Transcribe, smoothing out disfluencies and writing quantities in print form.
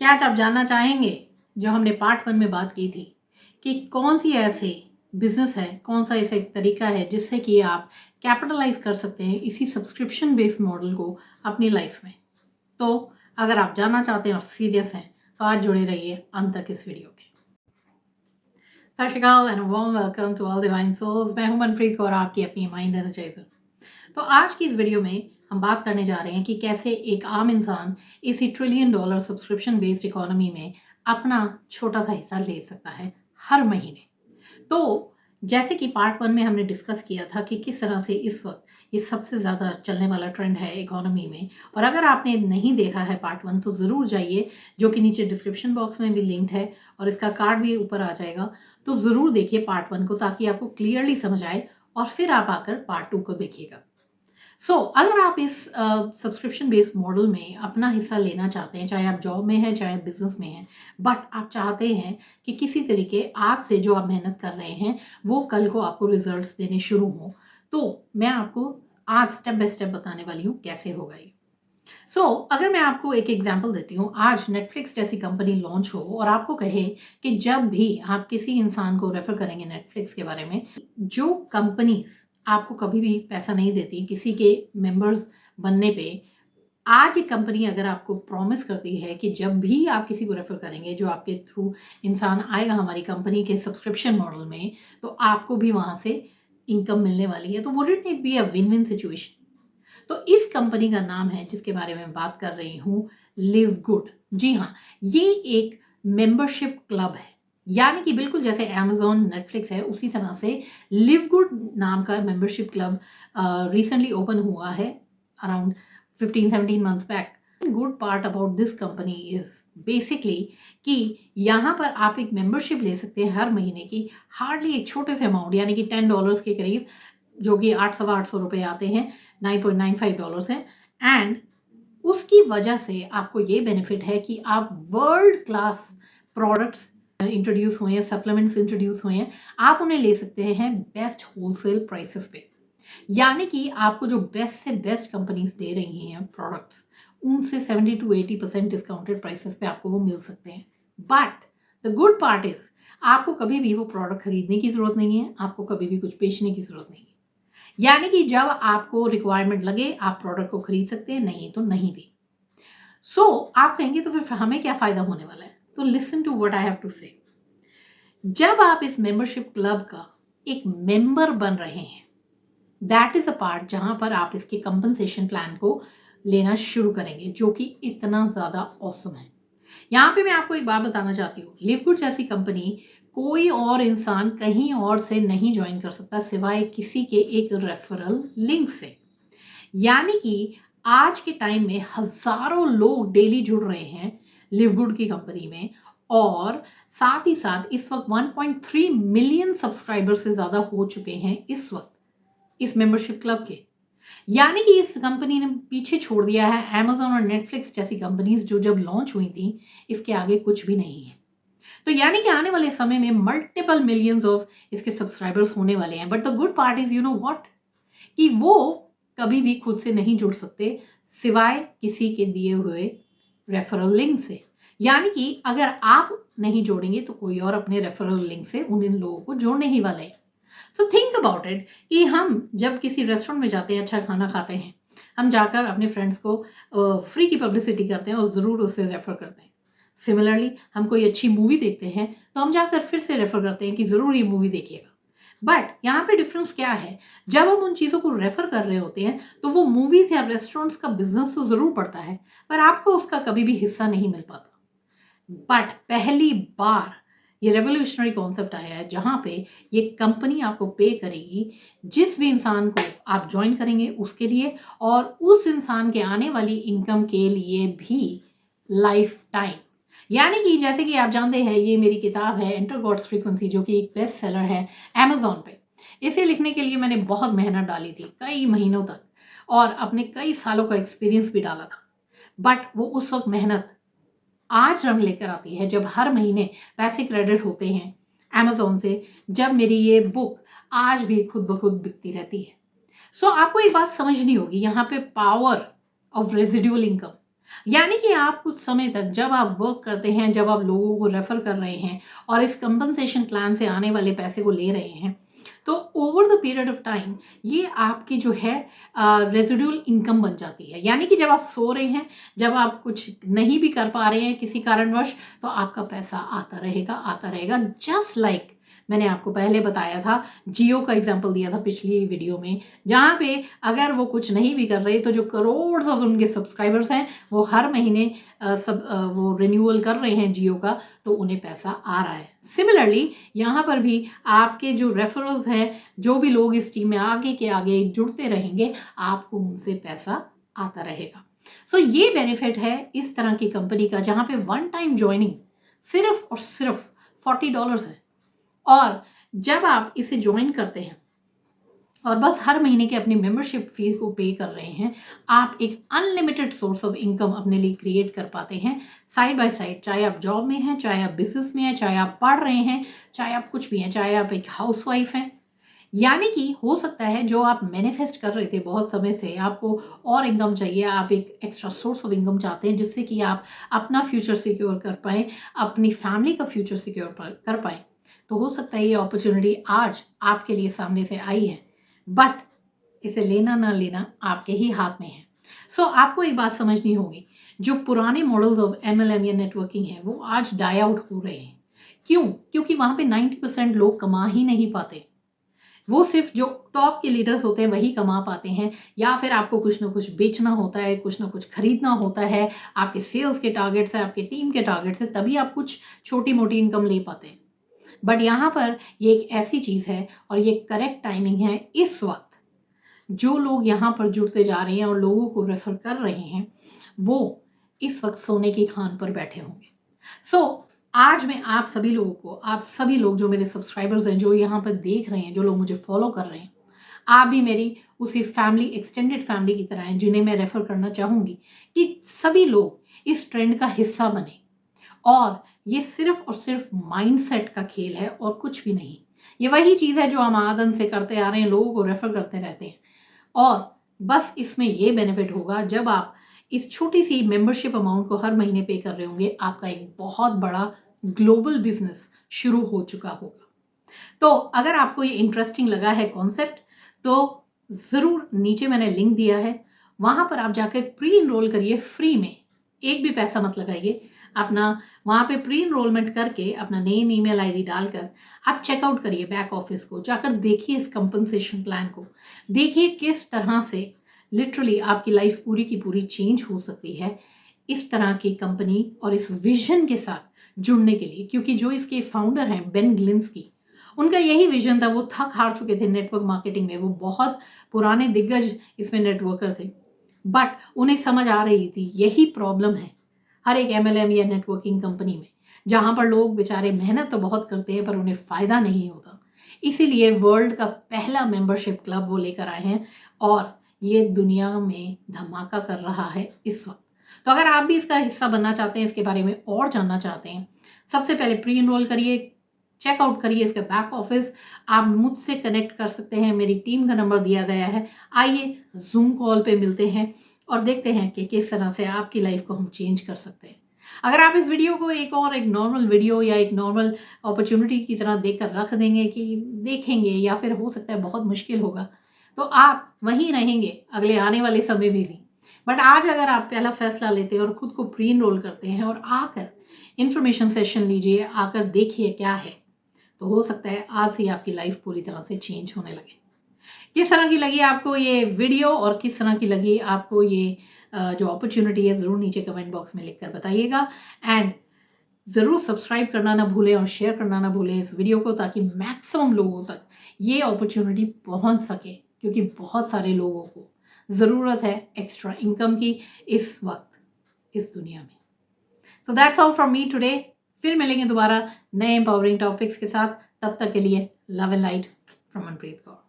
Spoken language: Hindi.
क्या आज आप जानना चाहेंगे जो हमने पार्ट 1 में बात की थी कि कौन सी ऐसे बिजनेस है, कौन सा ऐसा एक तरीका है जिससे कि आप कैपिटलाइज कर सकते हैं इसी सब्सक्रिप्शन बेस्ड मॉडल को अपनी लाइफ में। तो अगर आप जानना चाहते हैं और सीरियस हैं तो आज जुड़े रहिए अंत तक इस वीडियो के। सत श्री अकाल and warm welcome to all divine souls. मैं हूं मनप्रीत कौर, आपकी अपनी माइंड एनर्जाइजर। तो आज की इस वीडियो में हम बात करने जा रहे हैं कि कैसे एक आम इंसान इसी trillion dollar subscription based economy में अपना छोटा सा हिस्सा ले सकता है हर महीने। तो जैसे कि पार्ट 1 में हमने डिस्कस किया था कि किस तरह से इस वक्त ये सबसे ज़्यादा चलने वाला ट्रेंड है इकोनॉमी में, और अगर आपने नहीं देखा है पार्ट 1 तो ज़रूर जाइए, जो कि नीचे डिस्क्रिप्शन बॉक्स में भी लिंक्ड है और इसका कार्ड भी ऊपर आ जाएगा। तो ज़रूर देखिए पार्ट 1 को, ताकि आपको क्लियरली समझ आए और फिर आप आकर पार्ट 2 को देखिएगा। अगर आप इस सब्सक्रिप्शन बेस्ड मॉडल में अपना हिस्सा लेना चाहते हैं, चाहे आप जॉब में हैं चाहे बिजनेस में हैं, बट आप चाहते हैं कि किसी तरीके आज से जो आप मेहनत कर रहे हैं वो कल को आपको रिजल्ट्स देने शुरू हों, तो मैं आपको आज स्टेप बाय स्टेप बताने वाली हूँ कैसे होगा ये। अगर मैं आपको एक एग्जांपल देती हूँ, आज नेटफ्लिक्स जैसी कंपनी लॉन्च हो और आपको कहे कि जब भी आप किसी इंसान को रेफर करेंगे नेटफ्लिक्स के बारे में, जो कंपनीज आपको कभी भी पैसा नहीं देती किसी के मेंबर्स बनने पे, आज एक कंपनी अगर आपको प्रॉमिस करती है कि जब भी आप किसी को रेफर करेंगे, जो आपके थ्रू इंसान आएगा हमारी कंपनी के सब्सक्रिप्शन मॉडल में, तो आपको भी वहां से इनकम मिलने वाली है। तो wouldn't it be a win win situation? तो इस कंपनी का नाम है, जिसके बारे में बात कर रही हूँ, लिव गुड। जी हाँ, ये एक मेंबरशिप क्लब है। यानी कि बिल्कुल जैसे अमेजोन नेटफ्लिक्स है, उसी तरह से लिव गुड नाम का मेंबरशिप क्लब रिसेंटली ओपन हुआ है, around 15-17 months back. Good part about this company is basically कि यहाँ पर आप एक मेंबरशिप ले सकते हैं हर महीने की, हार्डली एक छोटे से अमाउंट यानी कि $10 के करीब, जो कि 800 रुपये आते हैं, $9.95 हैं। एंड उसकी वजह से आपको ये बेनिफिट है कि आप वर्ल्ड क्लास प्रोडक्ट्स इंट्रोड्यूस हुए हैं, सप्लीमेंट्स इंट्रोड्यूस हुए हैं, आप उन्हें ले सकते हैं बेस्ट होलसेल प्राइसेस पे। यानी कि आपको जो बेस्ट से बेस्ट कंपनीज दे रही हैं प्रोडक्ट्स, उनसे 70-80% डिस्काउंटेड प्राइसेस पे आपको वो मिल सकते हैं। But the good part is, आपको कभी भी वो प्रोडक्ट खरीदने की जरूरत नहीं है, आपको कभी भी कुछ बेचने की जरूरत नहीं है। यानी कि जब आपको रिक्वायरमेंट लगे आप प्रोडक्ट को खरीद सकते हैं, नहीं तो नहीं भी। आप कहेंगे तो फिर हमें क्या फायदा होने वाला है? तो listen to what I have to say. जब आप इस मेंबरशिप क्लब का एक मेंबर बन रहे हैं, दैट इज अ पार्ट जहां पर आप इसके कंपनसेशन प्लान को लेना शुरू करेंगे, जो कि इतना ज्यादा ऑसम है। यहाँ पे मैं आपको एक बात बताना चाहती हूँ, लिवगुड जैसी कंपनी कोई और इंसान कहीं और से नहीं ज्वाइन कर सकता सिवाय किसी के एक रेफरल लिंक से। यानी कि आज के टाइम में हजारों लोग डेली जुड़ रहे हैं लिवगुड की कंपनी में, और साथ ही साथ इस वक्त 1.3 मिलियन सब्सक्राइबर से ज्यादा हो चुके हैं इस वक्त इस मेंबरशिप क्लब के। यानी कि इस कंपनी ने पीछे छोड़ दिया है अमेजोन और नेटफ्लिक्स जैसी कंपनीज, जो जब लॉन्च हुई थी, इसके आगे कुछ भी नहीं है। तो यानी कि आने वाले समय में मल्टीपल मिलियंस ऑफ इसके सब्सक्राइबर्स होने वाले हैं। But the good part is, you know what, कि वो कभी भी खुद से नहीं जुड़ सकते सिवाय किसी के दिए हुए रेफरल लिंक से। यानी कि अगर आप नहीं जोड़ेंगे तो कोई और अपने रेफरल लिंक से उन लोगों को जोड़ने ही वाले हैं। सो थिंक अबाउट इट कि हम जब किसी रेस्टोरेंट में जाते हैं, अच्छा खाना खाते हैं, हम जाकर अपने फ्रेंड्स को फ्री की पब्लिसिटी करते हैं और ज़रूर उसे रेफ़र करते हैं। सिमिलरली हम कोई अच्छी मूवी देखते हैं तो हम जाकर फिर से रेफ़र करते हैं कि ज़रूर ये मूवी देखिएगा। बट यहाँ पे डिफरेंस क्या है, जब हम उन चीज़ों को रेफ़र कर रहे होते हैं तो वो मूवीज़ या रेस्टोरेंट्स का बिजनेस तो ज़रूर बढ़ता है, पर आपको उसका कभी भी हिस्सा नहीं मिल पाता। बट पहली बार ये रेवोल्यूशनरी कॉन्सेप्ट आया है जहां पे ये कंपनी आपको पे करेगी जिस भी इंसान को आप ज्वाइन करेंगे उसके लिए, और उस इंसान के आने वाली इनकम के लिए भी लाइफ टाइम। यानी कि जैसे कि आप जानते हैं, ये मेरी किताब है एंटर गॉड्स फ्रीक्वेंसी, जो कि एक बेस्ट सेलर है अमेजोन पे। इसे लिखने के लिए मैंने बहुत मेहनत डाली थी, कई महीनों तक, और अपने कई सालों का एक्सपीरियंस भी डाला था। बट वो उस वक्त मेहनत आज रंग लेकर आती है जब हर महीने पैसे क्रेडिट होते हैं अमेजोन से, जब मेरी ये बुक आज भी खुद ब खुद बिकती रहती है। आपको एक बात समझनी होगी यहाँ पे, पावर ऑफ रेजिडुअल इनकम। यानी कि आप कुछ समय तक जब आप वर्क करते हैं, जब आप लोगों को रेफ़र कर रहे हैं और इस कंपनसेशन प्लान से आने वाले पैसे को ले रहे हैं, तो over the period of time ये आपकी जो है रेज़िडुअल इनकम बन जाती है। यानी कि जब आप सो रहे हैं, जब आप कुछ नहीं भी कर पा रहे हैं किसी कारणवश, तो आपका पैसा आता रहेगा जस्ट लाइक मैंने आपको पहले बताया था, जियो का एग्ज़ाम्पल दिया था पिछली वीडियो में, जहाँ पे अगर वो कुछ नहीं भी कर रहे, तो जो करोड्स ऑफ उनके सब्सक्राइबर्स हैं, वो हर महीने वो रिन्यूअल कर रहे हैं जियो का, तो उन्हें पैसा आ रहा है। सिमिलरली यहाँ पर भी आपके जो रेफरल्स हैं, जो भी लोग इस टीम में आगे के आगे जुड़ते रहेंगे, आपको उनसे पैसा आता रहेगा। सो ये बेनिफिट है इस तरह की कंपनी का, जहाँ पे वन टाइम जॉइनिंग सिर्फ और सिर्फ $40 है। और जब आप इसे ज्वाइन करते हैं और बस हर महीने के अपनी मेंबरशिप फीस को पे कर रहे हैं, आप एक अनलिमिटेड सोर्स ऑफ इनकम अपने लिए क्रिएट कर पाते हैं साइड बाय साइड। चाहे आप जॉब में हैं, चाहे आप बिजनेस में हैं, चाहे आप पढ़ रहे हैं, चाहे आप कुछ भी हैं, चाहे आप एक हाउसवाइफ हैं। यानी कि हो सकता है जो आप मैनिफेस्ट कर रहे थे बहुत समय से, आपको और इनकम चाहिए, आप एक एक्स्ट्रा सोर्स ऑफ इनकम चाहते हैं जिससे कि आप अपना फ्यूचर सिक्योर कर पाएँ, अपनी फैमिली का फ्यूचर सिक्योर कर पाएँ। तो हो सकता है ये अपॉर्चुनिटी आज आपके लिए सामने से आई है, बट इसे लेना ना लेना आपके ही हाथ में है। सो आपको एक बात समझनी होगी, जो पुराने मॉडल्स ऑफ एमएलएम या नेटवर्किंग है, वो आज डाई आउट हो रहे हैं। क्यों? क्योंकि वहाँ पे 90% लोग कमा ही नहीं पाते। वो सिर्फ जो टॉप के लीडर्स होते हैं वही कमा पाते हैं, या फिर आपको कुछ ना कुछ बेचना होता है, कुछ ना कुछ खरीदना होता है, आपके सेल्स के टारगेट्स हैं, आपके टीम के टारगेट्स हैं, तभी आप कुछ छोटी-मोटी इनकम ले पाते हैं। बट यहाँ पर ये एक ऐसी चीज़ है और ये करेक्ट टाइमिंग है इस वक़्त, जो लोग यहाँ पर जुड़ते जा रहे हैं और लोगों को रेफ़र कर रहे हैं, वो इस वक़्त सोने की खान पर बैठे होंगे। सो आज मैं आप सभी लोगों को, आप सभी लोग जो मेरे सब्सक्राइबर्स हैं, जो यहाँ पर देख रहे हैं, जो लोग मुझे फ़ॉलो कर रहे हैं, आप भी मेरी उसी फैमिली, एक्सटेंडेड फैमिली की तरह हैं, जिन्हें मैं रेफ़र करना चाहूँगी कि सभी लोग इस ट्रेंड का हिस्सा बनें। और ये सिर्फ़ और सिर्फ़ माइंडसेट का खेल है और कुछ भी नहीं। ये वही चीज़ है जो हम आदत से करते आ रहे हैं, लोगों को रेफ़र करते रहते हैं। और बस इसमें ये बेनिफिट होगा, जब आप इस छोटी-सी मेंबरशिप अमाउंट को हर महीने पे कर रहे होंगे, आपका एक बहुत बड़ा ग्लोबल बिज़नेस शुरू हो चुका होगा। तो अगर आपको ये इंटरेस्टिंग लगा है कॉन्सेप्ट, तो ज़रूर नीचे मैंने लिंक दिया है, वहाँ पर आप जाकर प्री एनरोल करिए फ्री में, एक भी पैसा मत लगाइए। अपना वहाँ पे प्री एनरोलमेंट करके अपना नेम, ईमेल आईडी डालकर आप चेकआउट करिए बैक ऑफिस को, जाकर देखिए इस कंपनसेशन प्लान को, देखिए किस तरह से लिटरली आपकी लाइफ पूरी की पूरी चेंज हो सकती है इस तरह की कंपनी और इस विजन के साथ जुड़ने के लिए। क्योंकि जो इसके फाउंडर हैं बेन ग्लिंस्की, उनका यही विजन था। वो थक हार चुके थे नेटवर्क मार्केटिंग में, वो बहुत पुराने दिग्गज इसमें नेटवर्कर थे, बट उन्हें समझ आ रही थी यही प्रॉब्लम है हर एक एमएलएम या नेटवर्किंग कंपनी में, जहाँ पर लोग बेचारे मेहनत तो बहुत करते हैं पर उन्हें फ़ायदा नहीं होता। इसीलिए वर्ल्ड का पहला मेंबरशिप क्लब वो लेकर आए हैं और ये दुनिया में धमाका कर रहा है इस वक्त। तो अगर आप भी इसका हिस्सा बनना चाहते हैं, इसके बारे में और जानना चाहते हैं, सबसे पहले प्री एनरोल करिए, चेकआउट करिए इसका बैक ऑफिस। आप मुझसे कनेक्ट कर सकते हैं, मेरी टीम का नंबर दिया गया है। आइए जूम कॉल पे मिलते हैं और देखते हैं कि किस तरह से आपकी लाइफ को हम चेंज कर सकते हैं। अगर आप इस वीडियो को एक नॉर्मल वीडियो या एक नॉर्मल अपॉर्चुनिटी की तरह देखकर रख देंगे कि देखेंगे, या फिर हो सकता है बहुत मुश्किल होगा, तो आप वहीं रहेंगे अगले आने वाले समय में भी। बट आज अगर आप पहला फैसला लेते हैं और खुद को प्री एनरोल करते हैं और आकर इन्फॉर्मेशन सेशन लीजिए, आकर देखिए क्या है, तो हो सकता है आज से आपकी लाइफ पूरी तरह से चेंज होने लगे। किस तरह की लगी आपको ये वीडियो और किस तरह की लगी आपको ये जो अपॉर्चुनिटी है, ज़रूर नीचे कमेंट बॉक्स में लिखकर बताइएगा। एंड ज़रूर सब्सक्राइब करना ना भूलें और शेयर करना ना भूलें इस वीडियो को, ताकि मैक्सिमम लोगों तक ये अपॉर्चुनिटी पहुंच सके, क्योंकि बहुत सारे लोगों को ज़रूरत है एक्स्ट्रा इनकम की इस वक्त इस दुनिया में। So that's all from me today. फिर मिलेंगे दोबारा नए एम्पावरिंग टॉपिक्स के साथ। तब तक के लिए love and light from Manpreet Kaur.